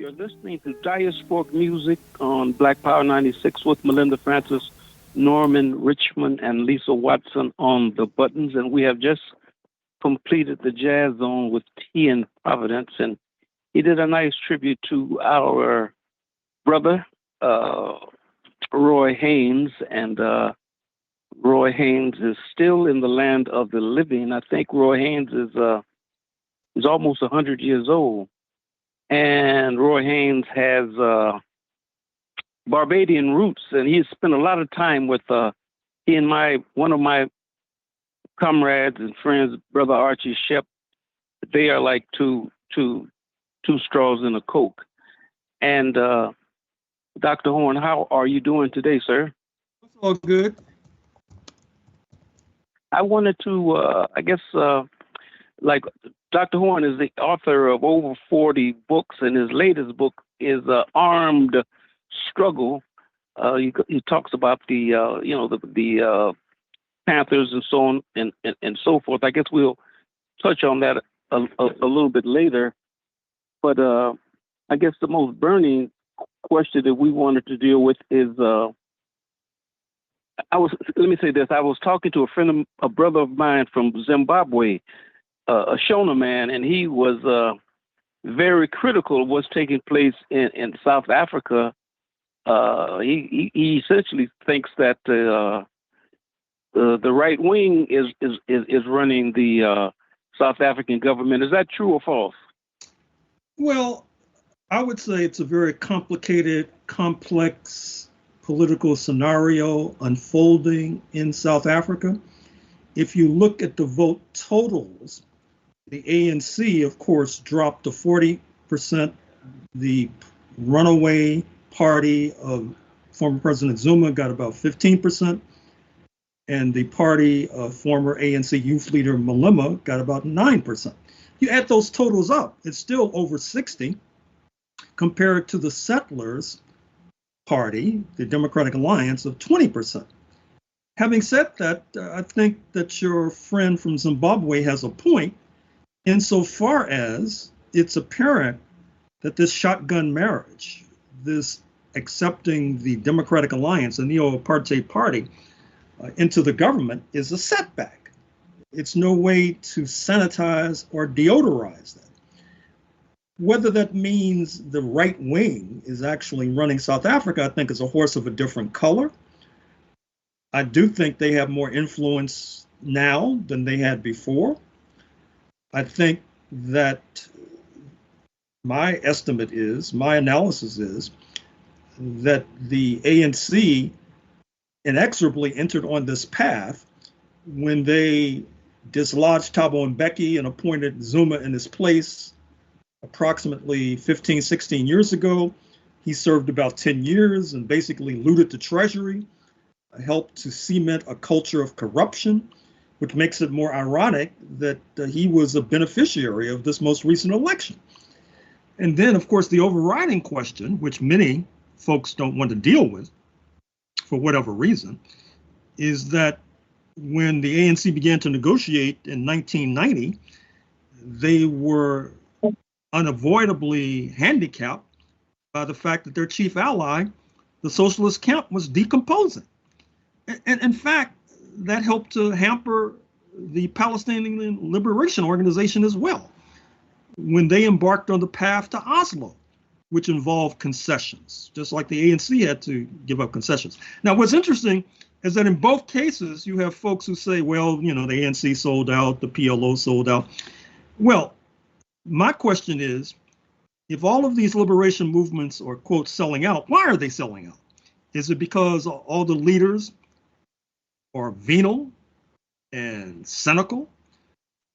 You're listening to Diasporic Music on Black Power 96 with Melinda Francis, Norman Richmond, and Lisa Watson on the buttons. And we have just completed the Jazz Zone with T in Providence. And he did a nice tribute to our brother, Roy Haynes. And Roy Haynes is still in the land of the living. I think Roy Haynes is almost 100 years old. And Roy Haynes has Barbadian roots, and he's spent a lot of time with he and one of my comrades and friends, Brother Archie Shep. They are like two straws in a Coke. And Dr. Horne, how are you doing today, sir? It's all good. I wanted to, like Dr. Horne is the author of over 40 books, and his latest book is Armed Struggle. He talks about the Panthers and so on and so forth. I guess we'll touch on that a little bit later. But I guess the most burning question that we wanted to deal with is let me say this. I was talking to a brother of mine from Zimbabwe, a Shona man, and he was very critical of what's taking place in South Africa. He essentially thinks that the right wing is running the South African government. Is that true or false? Well, I would say it's a very complicated, complex political scenario unfolding in South Africa. If you look at the vote totals, the ANC, of course, dropped to 40%. The runaway party of former President Zuma got about 15%. And the party of former ANC youth leader Malema got about 9%. You add those totals up, it's still over 60 compared to the Settlers Party, the Democratic Alliance, of 20%. Having said that, I think that your friend from Zimbabwe has a point insofar as it's apparent that this shotgun marriage, this accepting the Democratic Alliance, the neo-apartheid party, into the government is a setback. It's no way to sanitize or deodorize that. Whether that means the right wing is actually running South Africa, I think is a horse of a different color. I do think they have more influence now than they had before. I think that my analysis is that the ANC inexorably entered on this path when they dislodged Thabo Mbeki and appointed Zuma in his place approximately 15, 16 years ago. He served about 10 years and basically looted the treasury, helped to cement a culture of corruption, which makes it more ironic that he was a beneficiary of this most recent election. And then, of course, the overriding question, which many folks don't want to deal with for whatever reason, is that when the ANC began to negotiate in 1990, they were unavoidably handicapped by the fact that their chief ally, the socialist camp, was decomposing. And in fact, that helped to hamper the Palestinian Liberation Organization as well, when they embarked on the path to Oslo, which involved concessions, just like the ANC had to give up concessions. Now, what's interesting is that in both cases, you have folks who say, well, the ANC sold out, the PLO sold out. Well, my question is, if all of these liberation movements are, quote, selling out, why are they selling out? Is it because all the leaders are venal and cynical?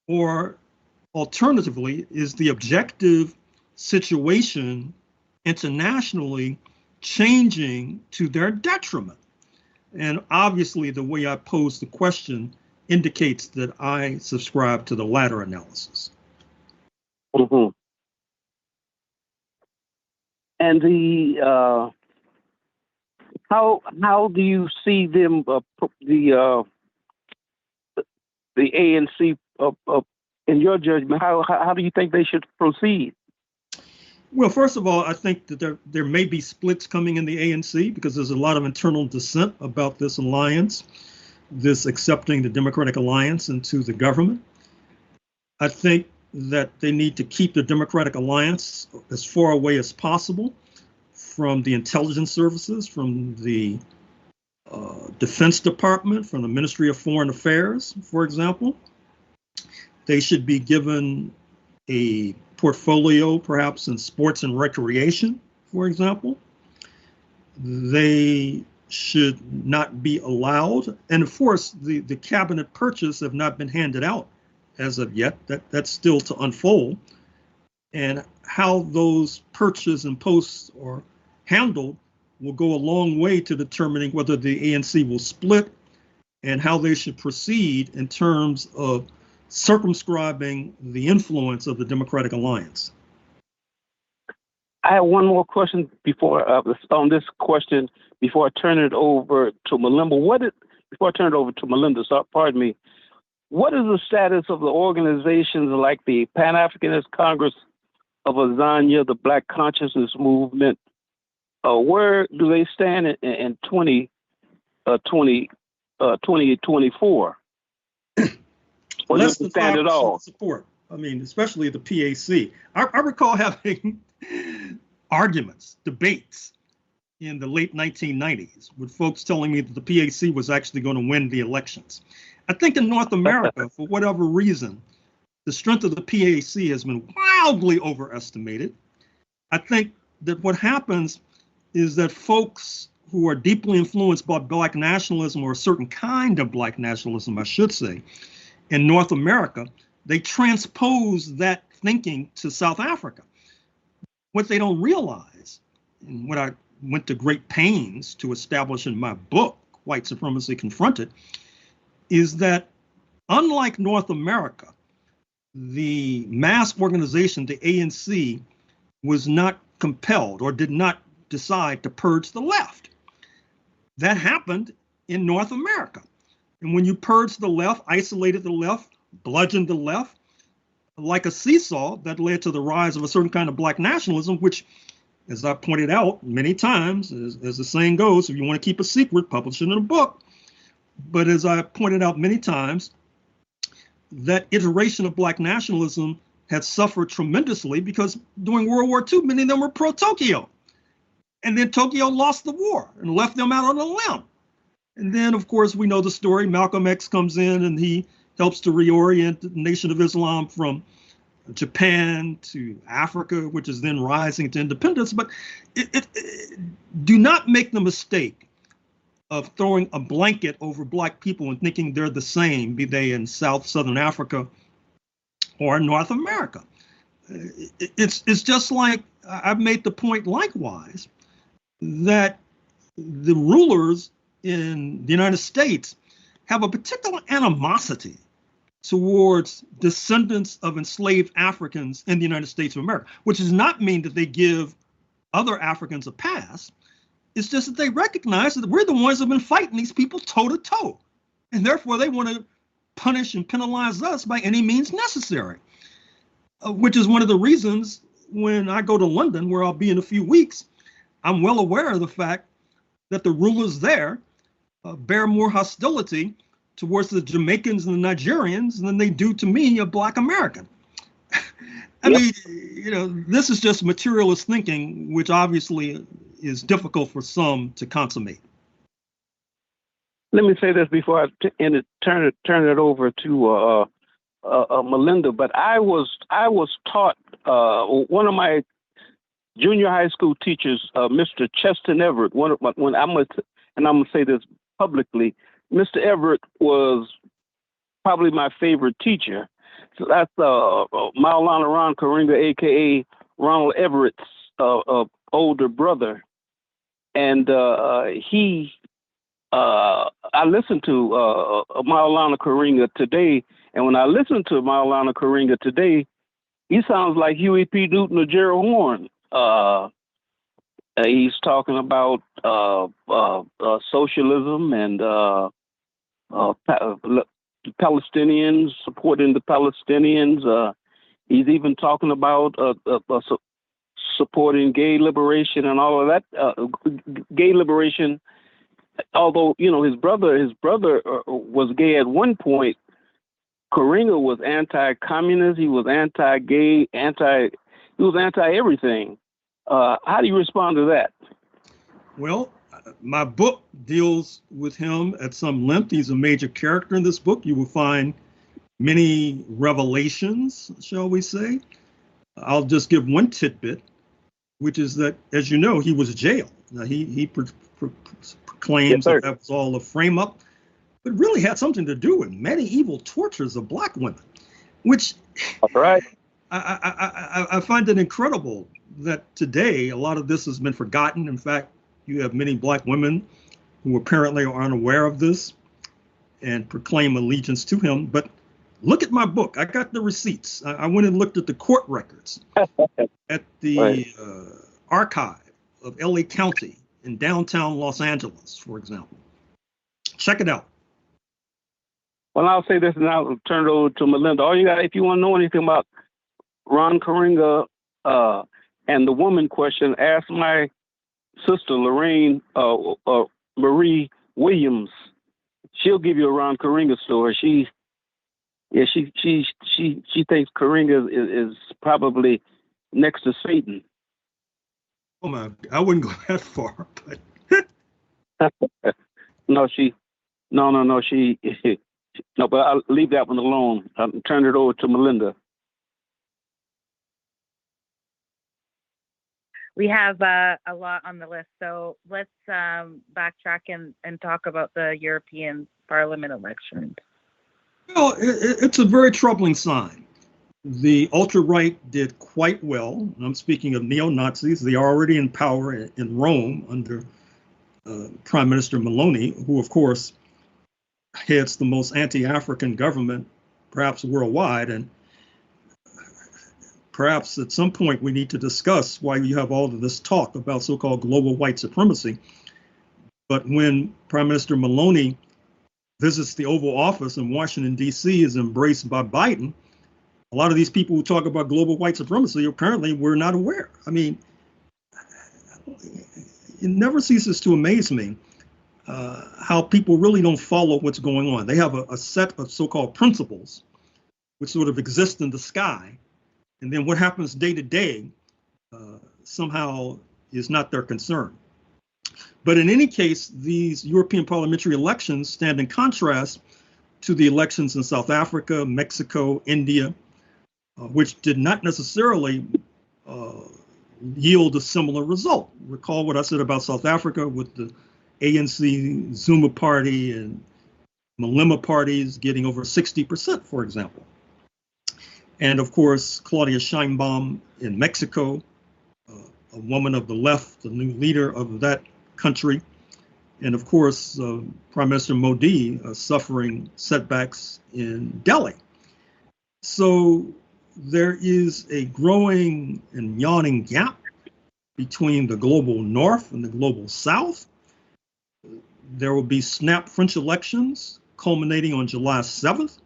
Or alternatively, is the objective situation internationally changing to their detriment? And obviously, the way I pose the question indicates that I subscribe to the latter analysis. Mm-hmm. And the how do you see them the ANC in your judgment? How do you think they should proceed? Well, first of all, I think that there may be splits coming in the ANC because there's a lot of internal dissent about this alliance, this accepting the Democratic Alliance into the government. I think that they need to keep the Democratic Alliance as far away as possible from the intelligence services, from the Defense Department, from the Ministry of Foreign Affairs, for example. They should be given a portfolio, perhaps in sports and recreation, for example. They should not be allowed, and of course, the cabinet purchase have not been handed out as of yet. That's still to unfold. And how those purchases and posts are handled will go a long way to determining whether the ANC will split and how they should proceed in terms of circumscribing the influence of the Democratic Alliance. I have one more question before on this question before I turn it over to Melinda. Before I turn it over to Melinda, pardon me. What is the status of the organizations like the Pan-Africanist Congress of Azania, the Black Consciousness Movement? Where do they stand in 2024? Less than 5% support. I mean, especially the PAC. I recall having arguments, debates in the late 1990s with folks telling me that the PAC was actually going to win the elections. I think in North America, for whatever reason, the strength of the PAC has been wildly overestimated. I think that what happens is that folks who are deeply influenced by Black nationalism, or a certain kind of Black nationalism, I should say, in North America, they transpose that thinking to South Africa. What they don't realize, and what I went to great pains to establish in my book, White Supremacy Confronted, is that unlike North America, the mass organization, the ANC, was not compelled or did not decide to purge the left. That happened in North America. And when you purge the left, isolated the left, bludgeoned the left, like a seesaw, that led to the rise of a certain kind of Black nationalism, which, as I pointed out many times, as the saying goes, if you want to keep a secret, publish it in a book. But as I pointed out many times, that iteration of Black nationalism had suffered tremendously because during World War II, many of them were pro-Tokyo. And then Tokyo lost the war and left them out on a limb. And then, of course, we know the story. Malcolm X comes in and he helps to reorient the Nation of Islam from Japan to Africa, which is then rising to independence. But do not make the mistake of throwing a blanket over Black people and thinking they're the same, be they in Southern Africa or North America. It's just like I've made the point likewise that the rulers in the United States have a particular animosity towards descendants of enslaved Africans in the United States of America, which does not mean that they give other Africans a pass. It's just that they recognize that we're the ones that have been fighting these people toe to toe. And therefore they want to punish and penalize us by any means necessary, which is one of the reasons when I go to London, where I'll be in a few weeks, I'm well aware of the fact that the rulers there bear more hostility towards the Jamaicans and the Nigerians than they do to me, a Black American. I mean, this is just materialist thinking, which obviously is difficult for some to consummate. Let me say this before I turn it over to Melinda. But I was taught one of my junior high school teachers, Mr. Cheston Everett. I'm gonna say this publicly. Mr. Everett was probably my favorite teacher. So that's Maulana Ron Karinga, aka Ronald Everett's older brother, and I listened to Maulana Karinga today, and when I listened to Maulana Karinga today, he sounds like Huey P. Newton or Gerald Horne. He's talking about socialism and Palestinians, supporting the Palestinians. He's even talking about supporting gay liberation and all of that, gay liberation. Although his brother was gay at one point. Kinga was anti-communist. He was anti-gay, he was anti-everything. How do you respond to that? Well, my book deals with him at some length. He's a major character in this book. You will find many revelations, shall we say. I'll just give one tidbit, which is that, as you know, he was jailed. Now, he proclaims that was all a frame-up, but really had something to do with medieval tortures of Black women, which right. I find it incredible that today a lot of this has been forgotten. In fact, you have many Black women who apparently are unaware of this and proclaim allegiance to him. But look at my book. I got the receipts. I went and looked at the court records at the archive of LA County in downtown Los Angeles, for example. Check it out. Well, I'll say this and I'll turn it over to Melinda. All you got, if you want to know anything about Ron Kinga and the woman question, ask my sister Lorraine Marie Williams. She'll give you a Ron Kinga story. She thinks Kinga is probably next to Satan. Oh my! I wouldn't go that far, but no, she. No, but I'll leave that one alone. I'll turn it over to Melinda. We have a lot on the list, so let's backtrack and talk about the European Parliament elections. Well, it's a very troubling sign. The ultra-right did quite well. And I'm speaking of neo-Nazis. They are already in power in Rome under Prime Minister Meloni, who, of course, heads the most anti-African government, perhaps worldwide. And perhaps at some point we need to discuss why you have all of this talk about so-called global white supremacy. But when Prime Minister Meloni visits the Oval Office in Washington, D.C., is embraced by Biden, a lot of these people who talk about global white supremacy apparently were not aware. I mean, it never ceases to amaze me how people really don't follow what's going on. They have a set of so-called principles which sort of exist in the sky, and then what happens day to day somehow is not their concern. But in any case, these European parliamentary elections stand in contrast to the elections in South Africa, Mexico, India, which did not necessarily yield a similar result. Recall what I said about South Africa with the ANC Zuma party and Malema parties getting over 60%, for example. And of course, Claudia Sheinbaum in Mexico, a woman of the left, the new leader of that country. And of course, Prime Minister Modi suffering setbacks in Delhi. So there is a growing and yawning gap between the global north and the global south. There will be snap French elections culminating on July 7th,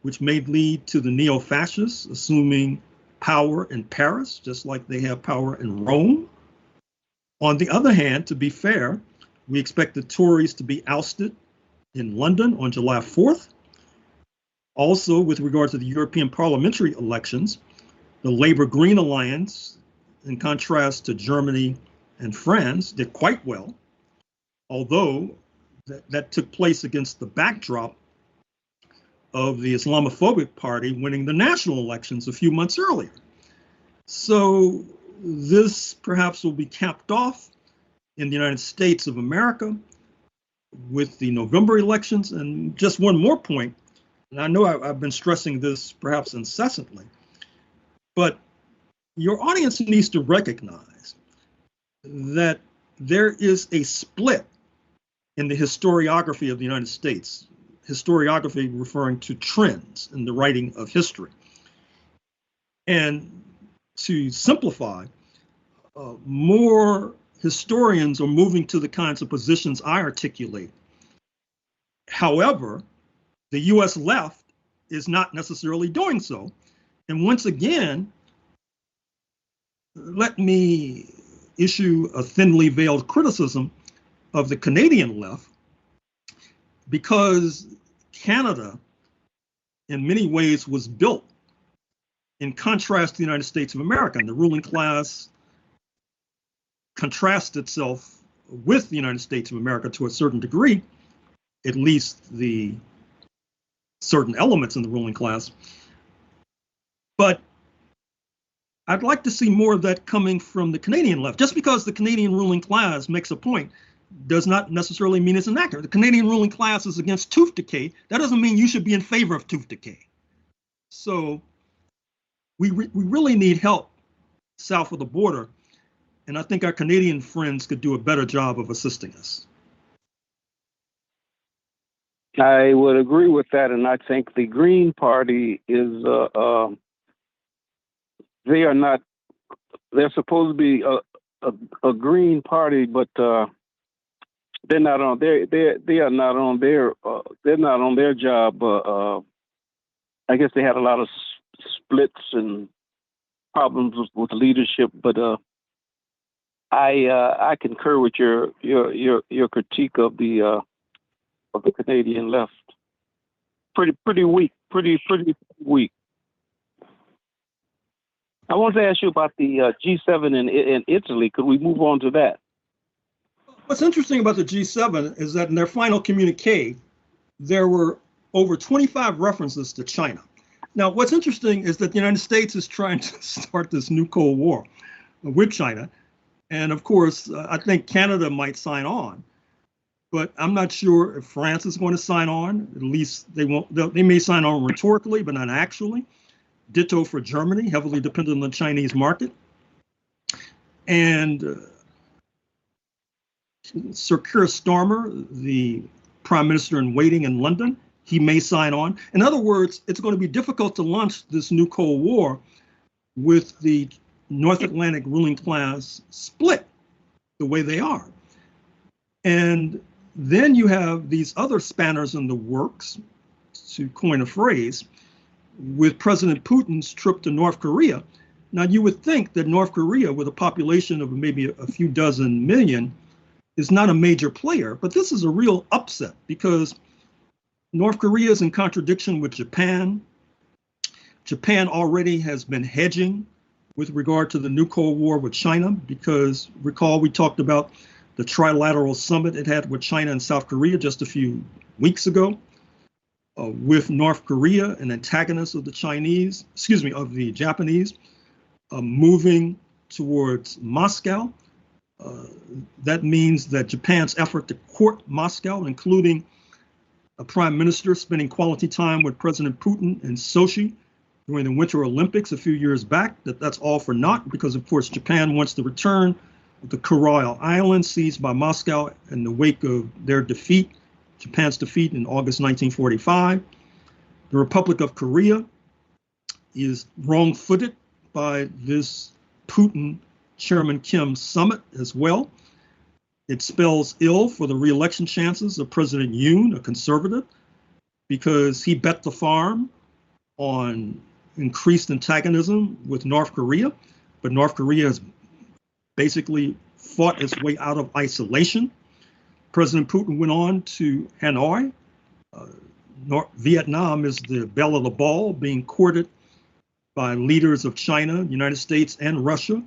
which may lead to the neo-fascists assuming power in Paris, just like they have power in Rome. On the other hand, to be fair, we expect the Tories to be ousted in London on July 4th. Also, with regard to the European parliamentary elections, the Labour-Green alliance, in contrast to Germany and France, did quite well, although that took place against the backdrop of the Islamophobic party winning the national elections a few months earlier. So this perhaps will be capped off in the United States of America with the November elections. And just one more point, and I know I've been stressing this perhaps incessantly, but your audience needs to recognize that there is a split in the historiography of the United States, historiography referring to trends in the writing of history. And to simplify, more historians are moving to the kinds of positions I articulate. However, the US left is not necessarily doing so. And once again, let me issue a thinly veiled criticism of the Canadian left, because Canada, in many ways, was built in contrast to the United States of America. And the ruling class contrasts itself with the United States of America to a certain degree, at least the certain elements in the ruling class. But I'd like to see more of that coming from the Canadian left. Just because the Canadian ruling class makes a point does not necessarily mean it's inaccurate. The Canadian ruling class is against tooth decay. That doesn't mean you should be in favor of tooth decay. So we really need help south of the border. And I think our Canadian friends could do a better job of assisting us. I would agree with that, and I think the Green Party is they are not. They're supposed to be a Green Party, but they're not on. They are not on their. They're not on their job. I guess they had a lot of splits and problems with leadership, but I concur with your critique of the Canadian left. Pretty weak. Pretty weak. I want to ask you about the G7 in Italy. Could we move on to that? What's interesting about the G7 is that in their final communique, there were over 25 references to China. Now, what's interesting is that the United States is trying to start this new Cold War with China. And of course, I think Canada might sign on. But I'm not sure if France is going to sign on. At least they won't. They may sign on rhetorically, but not actually. Ditto for Germany, heavily dependent on the Chinese market. And Sir Keir Starmer, the prime minister in waiting in London, he may sign on. In other words, it's going to be difficult to launch this new Cold War with the North Atlantic ruling class split the way they are. And then you have these other spanners in the works, to coin a phrase, with President Putin's trip to North Korea. Now, you would think that North Korea, with a population of maybe a few dozen million, is not a major player, but this is a real upset because North Korea is in contradiction with Japan. Japan already has been hedging with regard to the new Cold War with China, because recall we talked about the trilateral summit it had with China and South Korea just a few weeks ago, with North Korea, an antagonist of the Japanese, moving towards Moscow. That means that Japan's effort to court Moscow, including a prime minister spending quality time with President Putin in Sochi during the Winter Olympics a few years back, that's all for naught, because of course Japan wants to return the Kuril Islands seized by Moscow in the wake of their defeat, Japan's defeat in August 1945. The Republic of Korea is wrong-footed by this Putin-Chairman Kim summit as well. It spells ill for the re-election chances of President Yoon, a conservative, because he bet the farm on increased antagonism with North Korea, but North Korea has basically fought its way out of isolation. President Putin went on to Hanoi. Vietnam is the belle of the ball, being courted by leaders of China, United States, and Russia.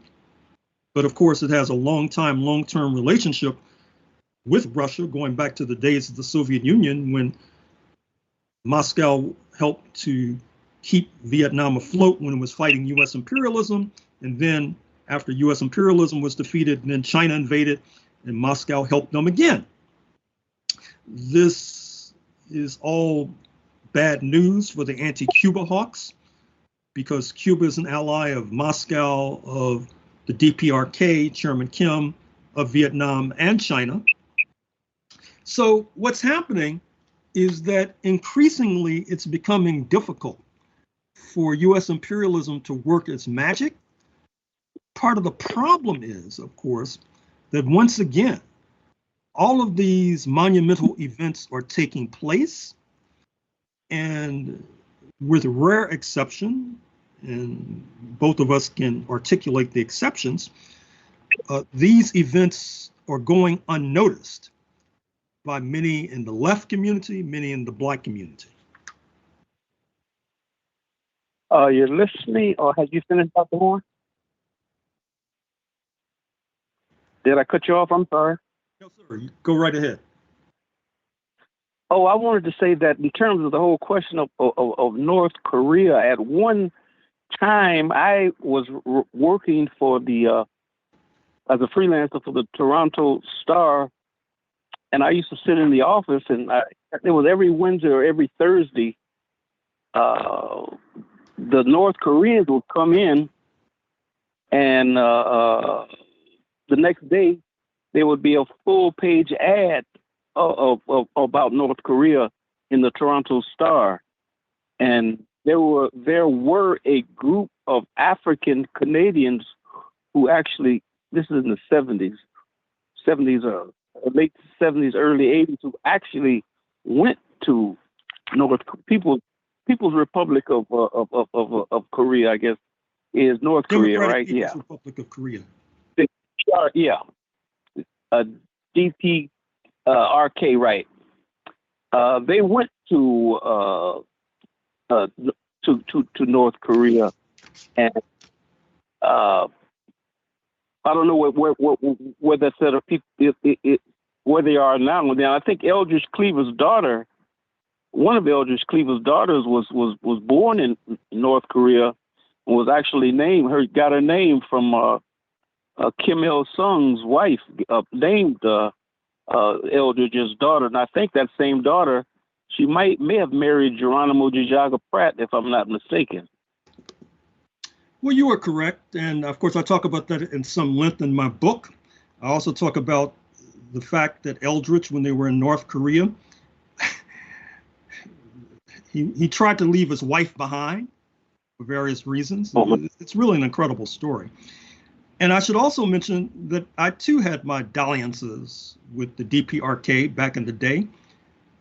But of course, it has a long-term relationship with Russia, going back to the days of the Soviet Union, when Moscow helped to keep Vietnam afloat when it was fighting U.S. imperialism. And then after U.S. imperialism was defeated, and then China invaded, and Moscow helped them again. This is all bad news for the anti-Cuba hawks, because Cuba is an ally of Moscow, of the DPRK, Chairman Kim, of Vietnam and China. So what's happening is that increasingly it's becoming difficult for U.S. imperialism to work its magic. Part of the problem is, of course, that once again, all of these monumental events are taking place, and with rare exception, and both of us can articulate the exceptions, these events are going unnoticed by many in the left community, many in the Black community. You're listening, or have you finished, Dr. Horne? Did I cut you off? I'm sorry. No, sir. You go right ahead. Oh, I wanted to say that in terms of the whole question of North Korea, at one time I was working for the as a freelancer for the Toronto Star, and I used to sit in the office, and it was every Wednesday or every Thursday. The North Koreans would come in, and the next day there would be a full-page ad about North Korea in the Toronto Star, and there were a group of African Canadians who actually, this is in the 70s or late 70s, early 80s, who actually went to People's Republic of Korea, I guess, is North Korea, Democratic right? People's Yeah. Republic of Korea. Yeah. DPRK, right? They went to North Korea, and I don't know where that set of people where they are now. Now I think Eldridge Cleaver's daughter, one of Eldridge Cleaver's daughters, was born in North Korea, and was actually got her name from Kim Il Sung's wife, named Eldridge's daughter, and I think that same daughter, she may have married Geronimo Jajaga Pratt, if I'm not mistaken. Well, you are correct, and of course I talk about that in some length in my book. I also talk about the fact that Eldridge, when they were in North Korea, he tried to leave his wife behind for various reasons. It's really an incredible story. And I should also mention that I too had my dalliances with the DPRK back in the day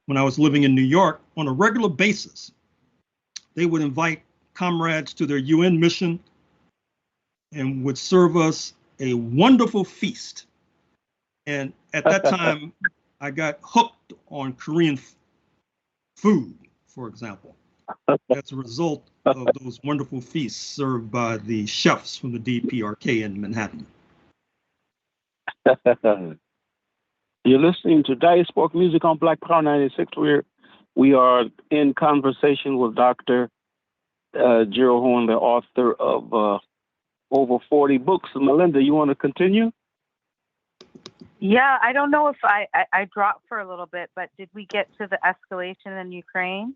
when I was living in New York on a regular basis. They would invite comrades to their UN mission and would serve us a wonderful feast. And at that time, I got hooked on Korean food, for example, as a result of those wonderful feasts served by the chefs from the DPRK in Manhattan. You're listening to Diasporic Music on Black Power 96. We are in conversation with Dr. Gerald Horne, the author of over 40 books. Melinda, you want to continue? Yeah, I don't know if I dropped for a little bit, but did we get to the escalation in Ukraine?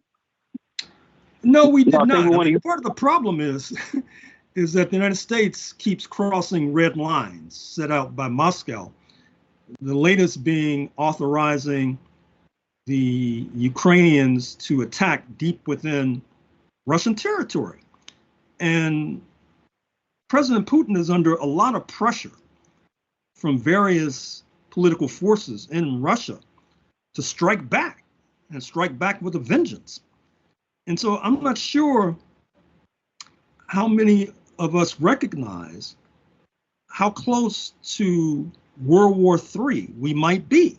No, we did not. Part of the problem is that the United States keeps crossing red lines set out by Moscow. The latest being authorizing the Ukrainians to attack deep within Russian territory. And President Putin is under a lot of pressure from various political forces in Russia to strike back, and strike back with a vengeance. And so I'm not sure how many of us recognize how close to World War III we might be,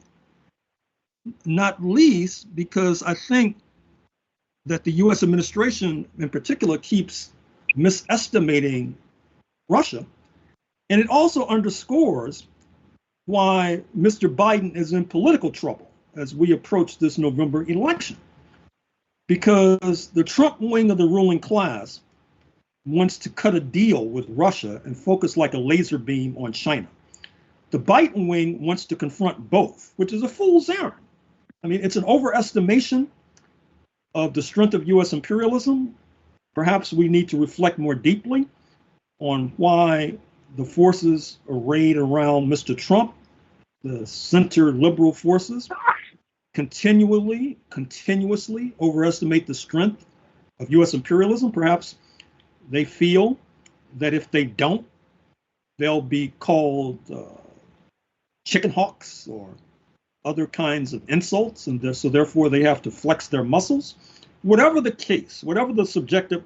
not least because I think that the US administration in particular keeps misestimating Russia. And it also underscores why Mr. Biden is in political trouble as we approach this November election. Because the Trump wing of the ruling class wants to cut a deal with Russia and focus like a laser beam on China. The Biden wing wants to confront both, which is a fool's errand. I mean, it's an overestimation of the strength of US imperialism. Perhaps we need to reflect more deeply on why the forces arrayed around Mr. Trump, the center liberal forces, continuously overestimate the strength of US imperialism. Perhaps they feel that if they don't, they'll be called chicken hawks or other kinds of insults, and so therefore they have to flex their muscles. Whatever the case, whatever the subjective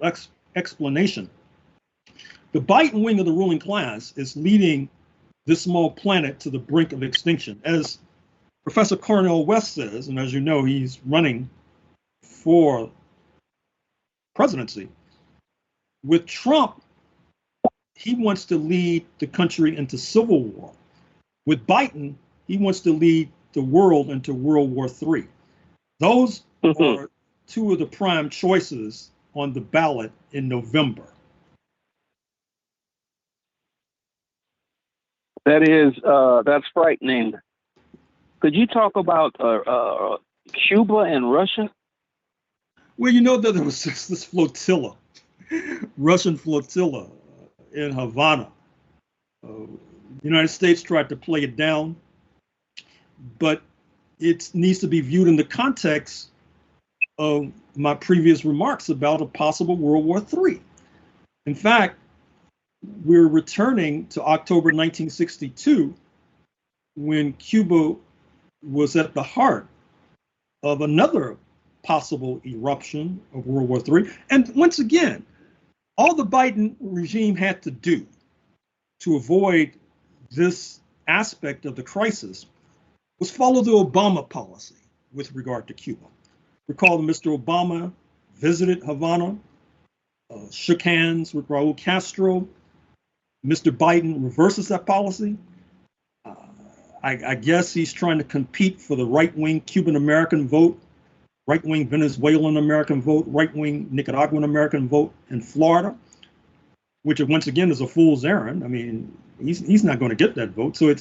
explanation, The Biden wing of the ruling class is leading this small planet to the brink of extinction. As Professor Cornel West says, and as you know, he's running for presidency. With Trump, he wants to lead the country into civil war. With Biden, he wants to lead the world into World War III. Those are two of the prime choices on the ballot in November. That's frightening. Could you talk about Cuba and Russia? Well, you know that there was this flotilla, Russian flotilla in Havana. The United States tried to play it down, but it needs to be viewed in the context of my previous remarks about a possible World War III. In fact, we're returning to October 1962, when Cuba was at the heart of another possible eruption of World War III. And once again, all the Biden regime had to do to avoid this aspect of the crisis was follow the Obama policy with regard to Cuba. Recall that Mr. Obama visited Havana, shook hands with Raul Castro. Mr. Biden reverses that policy. I guess he's trying to compete for the right-wing Cuban-American vote, right-wing Venezuelan-American vote, right-wing Nicaraguan-American vote in Florida, which once again is a fool's errand. I mean, he's not going to get that vote. So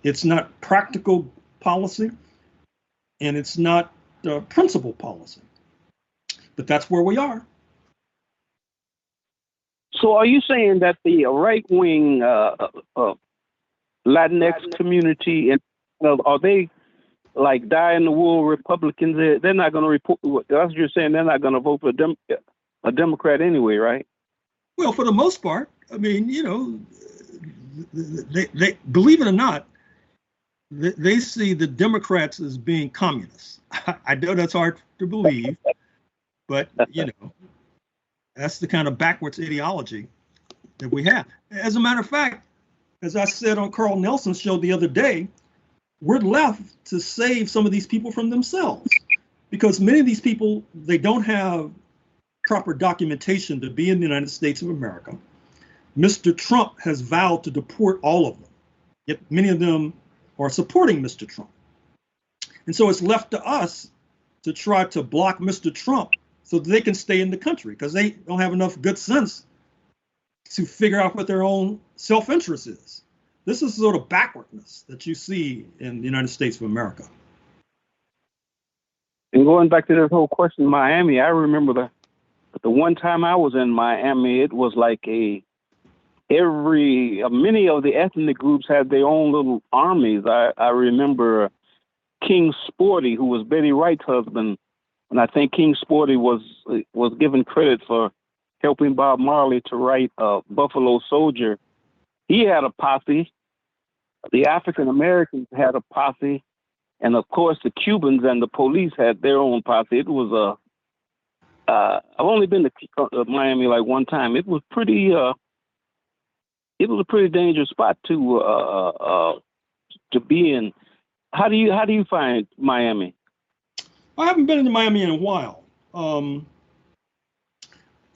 it's not practical policy, and it's not principle policy. But that's where we are. So are you saying that the right-wing Latinx community, and are they like die-in-the-wool Republicans? They're not going to report. That's what you're saying. They're not going to vote for a Democrat anyway, right? Well, for the most part, I mean, you know, they believe it or not, they see the Democrats as being communists. I know that's hard to believe, but you know, that's the kind of backwards ideology that we have. As a matter of fact, as I said on Carl Nelson's show the other day, we're left to save some of these people from themselves, because many of these people, they don't have proper documentation to be in the United States of America. Mr. Trump has vowed to deport all of them, yet many of them are supporting Mr. Trump. And so it's left to us to try to block Mr. Trump so that they can stay in the country, because they don't have enough good sense to figure out what their own self-interest is. This is sort of backwardness that you see in the United States of America. And going back to this whole question, Miami, I remember the one time I was in Miami, it was like many of the ethnic groups had their own little armies. I remember King Sporty, who was Betty Wright's husband, and I think King Sporty was given credit for helping Bob Marley to write Buffalo Soldier. He had a posse. The African Americans had a posse, and of course the Cubans and the police had their own posse. It was I've only been to Miami like one time. It was pretty. It was a pretty dangerous spot to be in. How do you find Miami? I haven't been to Miami in a while,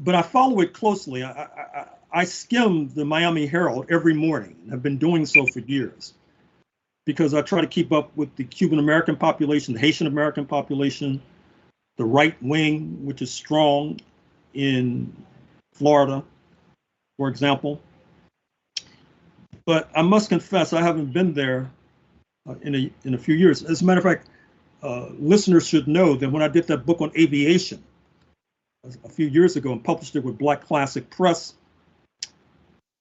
but I follow it closely. I skim the Miami Herald every morning, and I've been doing so for years, because I try to keep up with the Cuban American population, the Haitian American population, the right wing, which is strong in Florida, for example. But I must confess, I haven't been there in a few years. As a matter of fact, listeners should know that when I did that book on aviation a few years ago and published it with Black Classic Press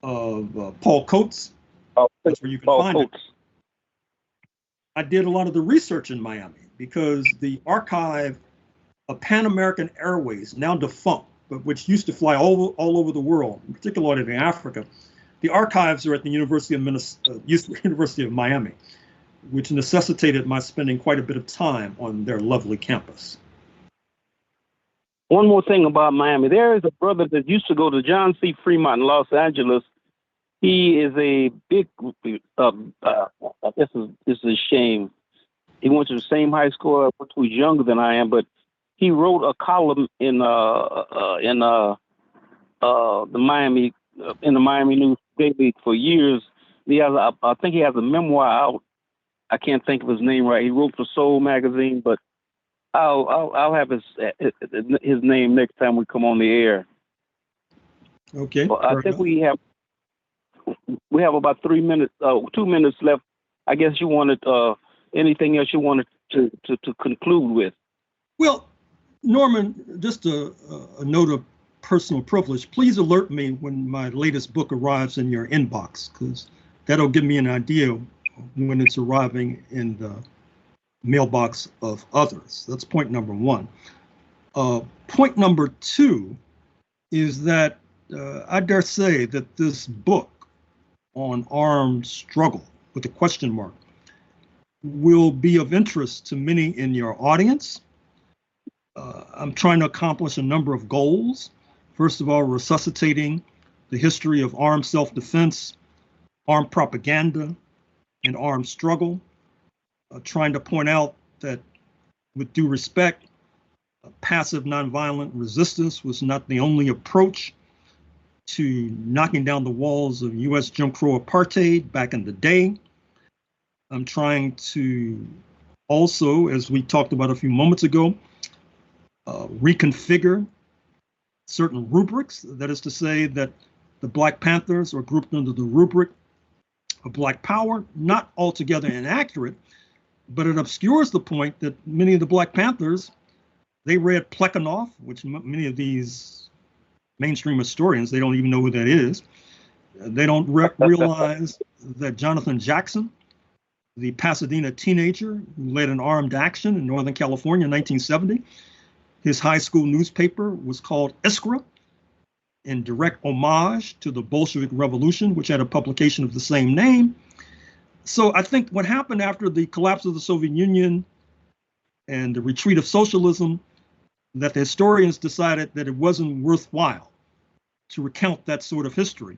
of Paul Coates, that's where you can find it. I did a lot of the research in Miami, because the archive of Pan American Airways, now defunct, but which used to fly all over the world, particularly in Africa, the archives are at the University of Miami, which necessitated my spending quite a bit of time on their lovely campus. One more thing about Miami. There is a brother that used to go to John C. Fremont in Los Angeles. He is a big, this is a shame. He went to the same high school I went to. He's younger than I am, but he wrote a column in the Miami News Daily for years. He has, I think he has a memoir out. I can't think of his name right. He wrote for Soul magazine, but I'll have his name next time we come on the air. Okay. Well, I think we have about 2 minutes left. I guess you wanted anything else you wanted to conclude with? Well, Norman, just a note of personal privilege. Please alert me when my latest book arrives in your inbox, because that'll give me an idea when it's arriving in the mailbox of others. That's point number one. Point number two is that I dare say that this book on armed struggle with a question mark will be of interest to many in your audience. I'm trying to accomplish a number of goals. First of all, resuscitating the history of armed self-defense, armed propaganda, and armed struggle. Trying to point out that, with due respect, passive nonviolent resistance was not the only approach to knocking down the walls of U.S. Jim Crow apartheid back in the day. I'm trying to also, as we talked about a few moments ago, reconfigure certain rubrics. That is to say that the Black Panthers are grouped under the rubric of Black Power, not altogether inaccurate, but it obscures the point that many of the Black Panthers, they read Plekhanov, which many of these mainstream historians, they don't even know who that is. They don't realize that Jonathan Jackson, the Pasadena teenager who led an armed action in Northern California in 1970, his high school newspaper was called Iskra, in direct homage to the Bolshevik Revolution, which had a publication of the same name. So I think what happened after the collapse of the Soviet Union and the retreat of socialism, that the historians decided that it wasn't worthwhile to recount that sort of history.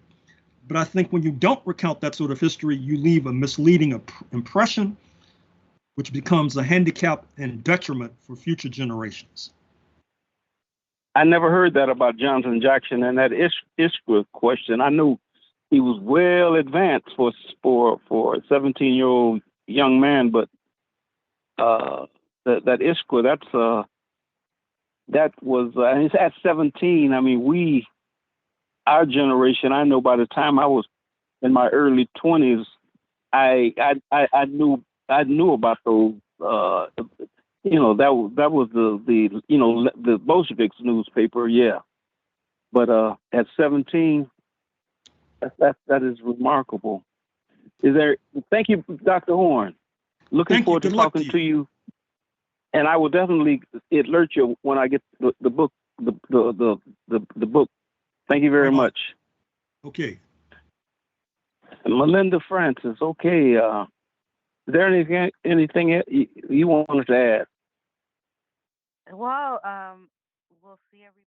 But I think when you don't recount that sort of history, you leave a misleading impression, which becomes a handicap and detriment for future generations. I never heard that about Johnson Jackson and that Iskra question. I knew he was well advanced for a 17-year-old young man, but that Iskra, that was and it's at 17. I mean, our generation. I know by the time I was in my early 20s, I knew about those. That was the Bolsheviks newspaper, yeah. But at 17, that is remarkable. Thank you, Dr. Horne. Looking forward to talking to you. And I will definitely alert you when I get the book. The book. Thank you very much. Okay. And Melinda Francis. Okay. Is there anything you wanted to add? Well, we'll see everybody.